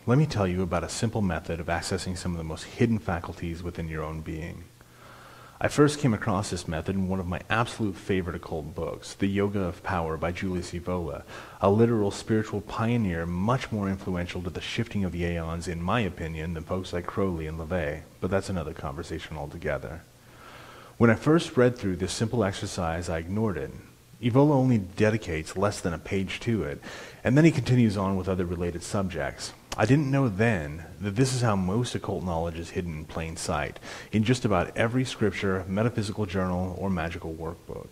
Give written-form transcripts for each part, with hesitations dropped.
let me tell you about a simple method of accessing some of the most hidden faculties within your own being. I first came across this method in one of my absolute favorite occult books, The Yoga of Power by Julius Evola, a literal spiritual pioneer much more influential to the shifting of the aeons, in my opinion, than folks like Crowley and LaVey, but that's another conversation altogether. When I first read through this simple exercise, I ignored it. Evola only dedicates less than a page to it, and then he continues on with other related subjects. I didn't know then that this is how most occult knowledge is hidden in plain sight, in just about every scripture, metaphysical journal, or magical workbook.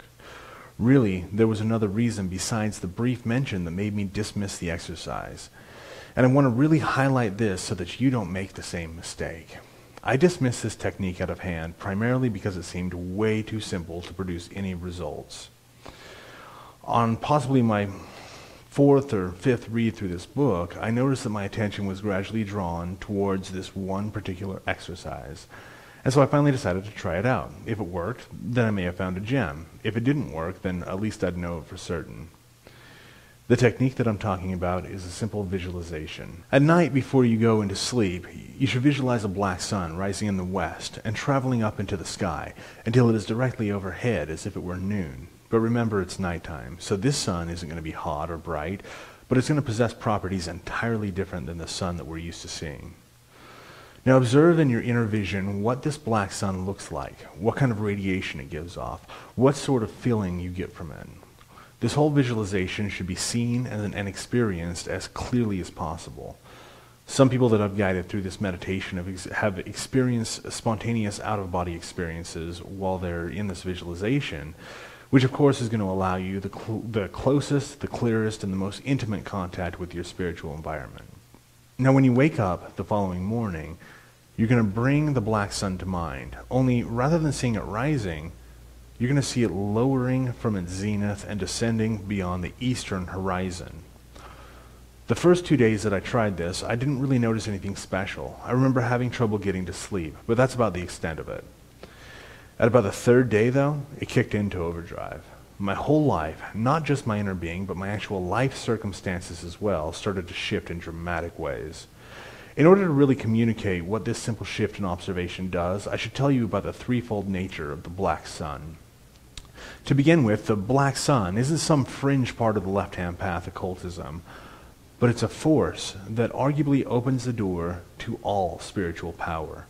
Really, there was another reason besides the brief mention that made me dismiss the exercise. And I want to really highlight this so that you don't make the same mistake. I dismissed this technique out of hand primarily because it seemed way too simple to produce any results. On possibly my fourth or fifth read through this book, I noticed that my attention was gradually drawn towards this one particular exercise. And so I finally decided to try it out. If it worked, then I may have found a gem. If it didn't work, then at least I'd know it for certain. The technique that I'm talking about is a simple visualization. At night before you go into sleep, you should visualize a black sun rising in the west and traveling up into the sky until it is directly overhead as if it were noon. But remember, it's nighttime, so this sun isn't going to be hot or bright, but it's going to possess properties entirely different than the sun that we're used to seeing. Now observe in your inner vision what this black sun looks like, what kind of radiation it gives off, what sort of feeling you get from it. This whole visualization should be seen and experienced as clearly as possible. Some people that I've guided through this meditation have experienced spontaneous out-of-body experiences while they're in this visualization, which of course is going to allow you the closest, the clearest, and the most intimate contact with your spiritual environment. Now when you wake up the following morning, you're going to bring the black sun to mind, only rather than seeing it rising, you're going to see it lowering from its zenith and descending beyond the eastern horizon. The first 2 days that I tried this, I didn't really notice anything special. I remember having trouble getting to sleep, but that's about the extent of it. At about the third day, though, it kicked into overdrive. My whole life, not just my inner being, but my actual life circumstances as well, started to shift in dramatic ways. In order to really communicate what this simple shift in observation does, I should tell you about the threefold nature of the black sun. To begin with, the black sun isn't some fringe part of the left-hand path occultism, but it's a force that arguably opens the door to all spiritual power.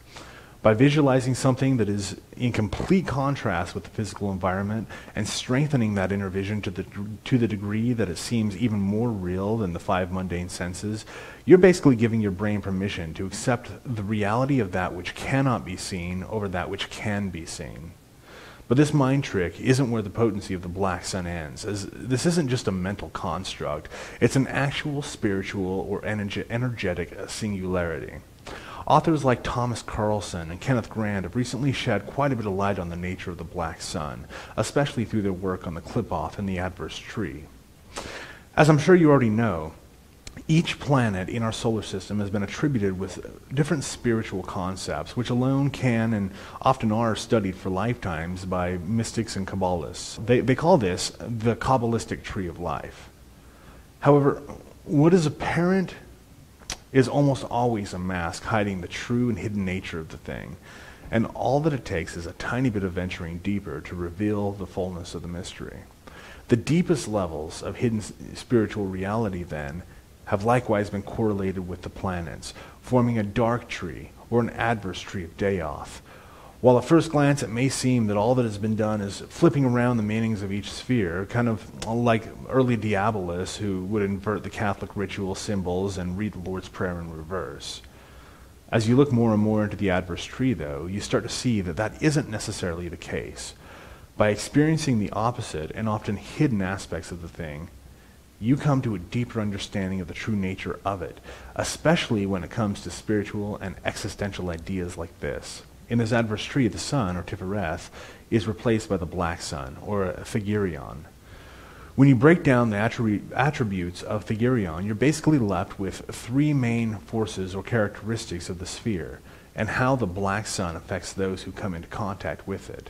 By visualizing something that is in complete contrast with the physical environment and strengthening that inner vision to the degree that it seems even more real than the five mundane senses, you're basically giving your brain permission to accept the reality of that which cannot be seen over that which can be seen. But this mind trick isn't where the potency of the black sun ends, as this isn't just a mental construct, it's an actual spiritual or energetic singularity. Authors like Thomas Carlson and Kenneth Grant have recently shed quite a bit of light on the nature of the black sun, especially through their work on the Qlífot and the adverse tree. As I'm sure you already know, each planet in our solar system has been attributed with different spiritual concepts, which alone can and often are studied for lifetimes by mystics and Kabbalists. They call this the Kabbalistic tree of life. However, what is apparent is almost always a mask hiding the true and hidden nature of the thing. And all that it takes is a tiny bit of venturing deeper to reveal the fullness of the mystery. The deepest levels of hidden spiritual reality, then, have likewise been correlated with the planets, forming a dark tree or an adverse tree of Dáat. While at first glance it may seem that all that has been done is flipping around the meanings of each sphere, kind of like early Diabolists who would invert the Catholic ritual symbols and read the Lord's Prayer in reverse. As you look more and more into the adverse tree, though, you start to see that that isn't necessarily the case. By experiencing the opposite and often hidden aspects of the thing, you come to a deeper understanding of the true nature of it, especially when it comes to spiritual and existential ideas like this. In this adverse tree, the sun, or Tifereth, is replaced by the black sun, or Thagirion. When you break down the attributes of Thagirion, you're basically left with three main forces or characteristics of the sphere, and how the black sun affects those who come into contact with it.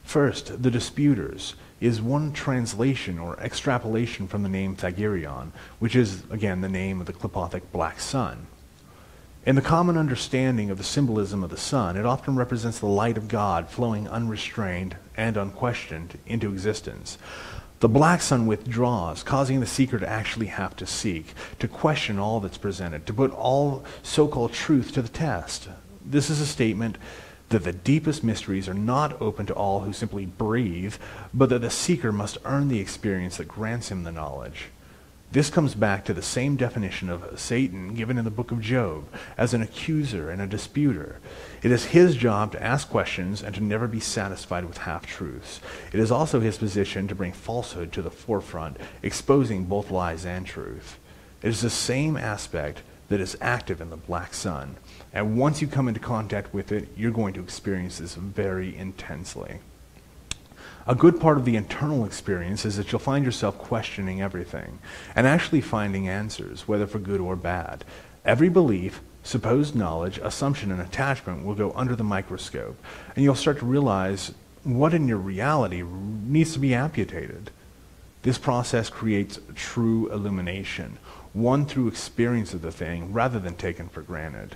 First, the disputers is one translation or extrapolation from the name Thagirion, which is, again, the name of the Qlífothic black sun. In the common understanding of the symbolism of the sun, it often represents the light of God flowing unrestrained and unquestioned into existence. The black sun withdraws, causing the seeker to actually have to seek, to question all that's presented, to put all so-called truth to the test. This is a statement that the deepest mysteries are not open to all who simply breathe, but that the seeker must earn the experience that grants him the knowledge. This comes back to the same definition of Satan given in the book of Job, as an accuser and a disputer. It is his job to ask questions and to never be satisfied with half-truths. It is also his position to bring falsehood to the forefront, exposing both lies and truth. It is the same aspect that is active in the black sun, and once you come into contact with it, you're going to experience this very intensely. A good part of the internal experience is that you'll find yourself questioning everything and actually finding answers, whether for good or bad. Every belief, supposed knowledge, assumption, and attachment will go under the microscope, and you'll start to realize what in your reality needs to be amputated. This process creates true illumination, one through experience of the thing rather than taken for granted.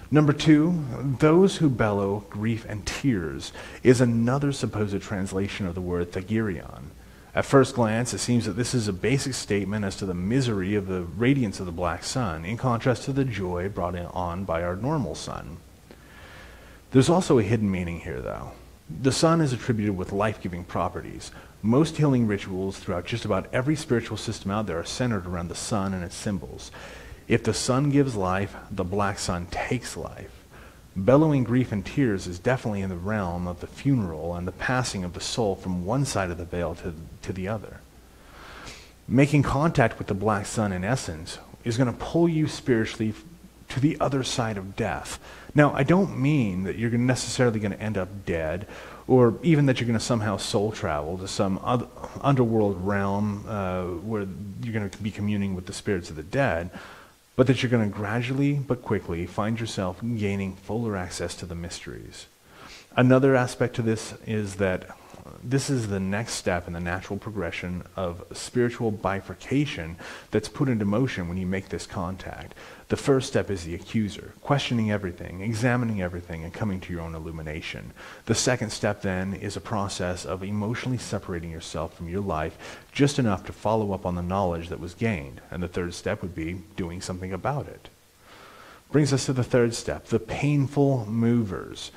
Number 2, those who bellow grief and tears is another supposed translation of the word thagirion. At first glance, it seems that this is a basic statement as to the misery of the radiance of the black sun, in contrast to the joy brought on by our normal sun. There's also a hidden meaning here, though. The sun is attributed with life-giving properties. Most healing rituals throughout just about every spiritual system out there are centered around the sun and its symbols. If the sun gives life, the black sun takes life. Bellowing grief and tears is definitely in the realm of the funeral and the passing of the soul from one side of the veil to the other. Making contact with the black sun, in essence, is going to pull you spiritually to the other side of death. Now, I don't mean that you're necessarily going to end up dead, or even that you're going to somehow soul travel to some underworld realm where you're going to be communing with the spirits of the dead, but that you're going to gradually but quickly find yourself gaining fuller access to the mysteries. Another aspect to this is that this is the next step in the natural progression of spiritual bifurcation that's put into motion when you make this contact. The first step is the accuser, questioning everything, examining everything, and coming to your own illumination. The second step then is a process of emotionally separating yourself from your life just enough to follow up on the knowledge that was gained. And the third step would be doing something about it. Brings us to the third step, the painful movers.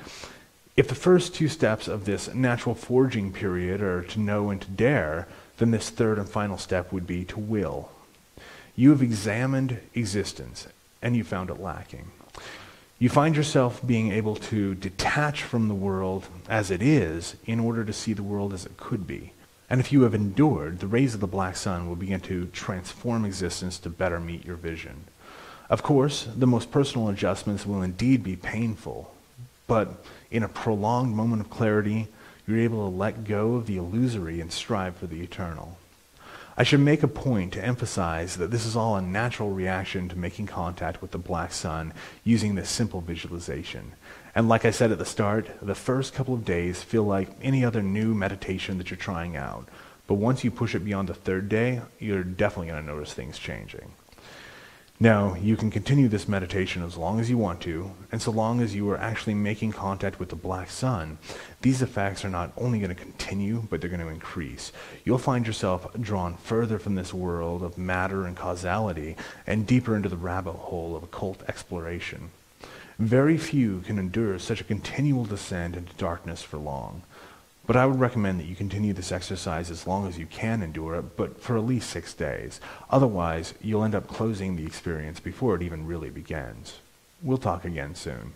If the first 2 steps of this natural forging period are to know and to dare, then this third and final step would be to will. You have examined existence, and you found it lacking. You find yourself being able to detach from the world as it is in order to see the world as it could be. And if you have endured, the rays of the black sun will begin to transform existence to better meet your vision. Of course, the most personal adjustments will indeed be painful, but in a prolonged moment of clarity, you're able to let go of the illusory and strive for the eternal. I should make a point to emphasize that this is all a natural reaction to making contact with the black sun using this simple visualization. And like I said at the start, the first couple of days feel like any other new meditation that you're trying out. But once you push it beyond the 3rd day, you're definitely going to notice things changing. Now, you can continue this meditation as long as you want to, and so long as you are actually making contact with the black sun, these effects are not only going to continue, but they're going to increase. You'll find yourself drawn further from this world of matter and causality, and deeper into the rabbit hole of occult exploration. Very few can endure such a continual descent into darkness for long. But I would recommend that you continue this exercise as long as you can endure it, but for at least 6 days. Otherwise, you'll end up closing the experience before it even really begins. We'll talk again soon.